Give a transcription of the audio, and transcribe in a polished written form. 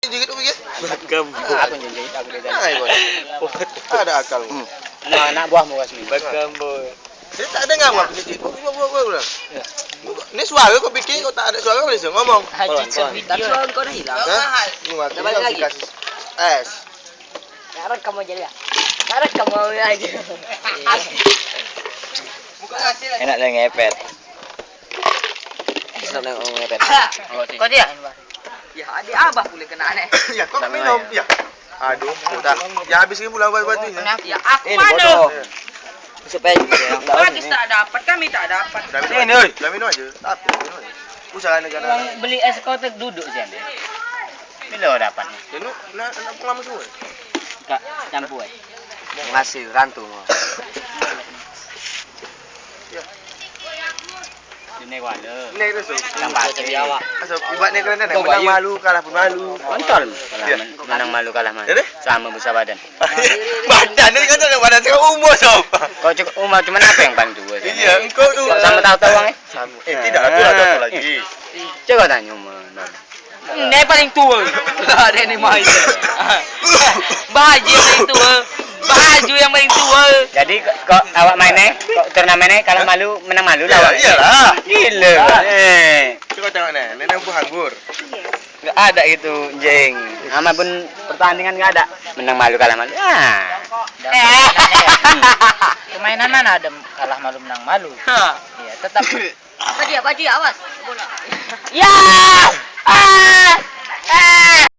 Jigit pikir. Bagambo. Aku jijik aku dia. Ay, boy. Ada akal. Nah, anak buahmu Wasmi. Bagambo. Saya tak ada ngam apa jijit. Gua udah. Ini suara kok bikin kok tak ada suara boleh ngomong. Haji video. Tapi suara kau dah hilang. Hah? Gua Balik lagi. kasih es. Sekarang kamu jadi ya. Sekarang kamu aja. Enak dah ngepet. Senang nak ngepet. Kau dia? Ya, adik abah boleh kena aneh. Ya, kok tak minum? Ya. Aduh, udah. Ya habis ni pula batu-batunya. Ya, aku Ini mana? bodoh. Supaya yang Bagi tak dapat, kami tak dapat. Dah minum. Dah minum aja. Tak apa, minum aja. Usaha negara. Yang beli es kau tu duduk sini. Bila dapatnya? Ya, nak pengalaman semua. Kak campur. ngasih rantu mau. Ini wala. Ni tu so. Yang pasti awak. Asal ibat ni kerana nak menang malu kalah pun malu. Kontol. Ya. Menang malu kalah malu. Jadi? Sama besar badan. Badan ni kan tak badan cakap umur sob. Kau cukup umur cuma apa yang paling tua? Iya, engkau tu. Sama tahu-tahu orang Sama. Tidak ada satu lagi. Coba tanya umur. Ini paling tua. Ada ni main. Baju yang paling tua. Baju yang paling tua. Jadi kok awak mainnya, kok turnamennya kalah malu, menang malu lah. Ya, iyalah. Gila. Cuba tengok ni. Nenek pun anggur. Enggak ada gitu, jeng. Sama pun pertandingan enggak ada. Menang malu kalah malu. Ah. Permainan mana ada kalah malu menang malu? Iya, tetap. Baju ya, awas. Bola. Ya! Ah! Ah!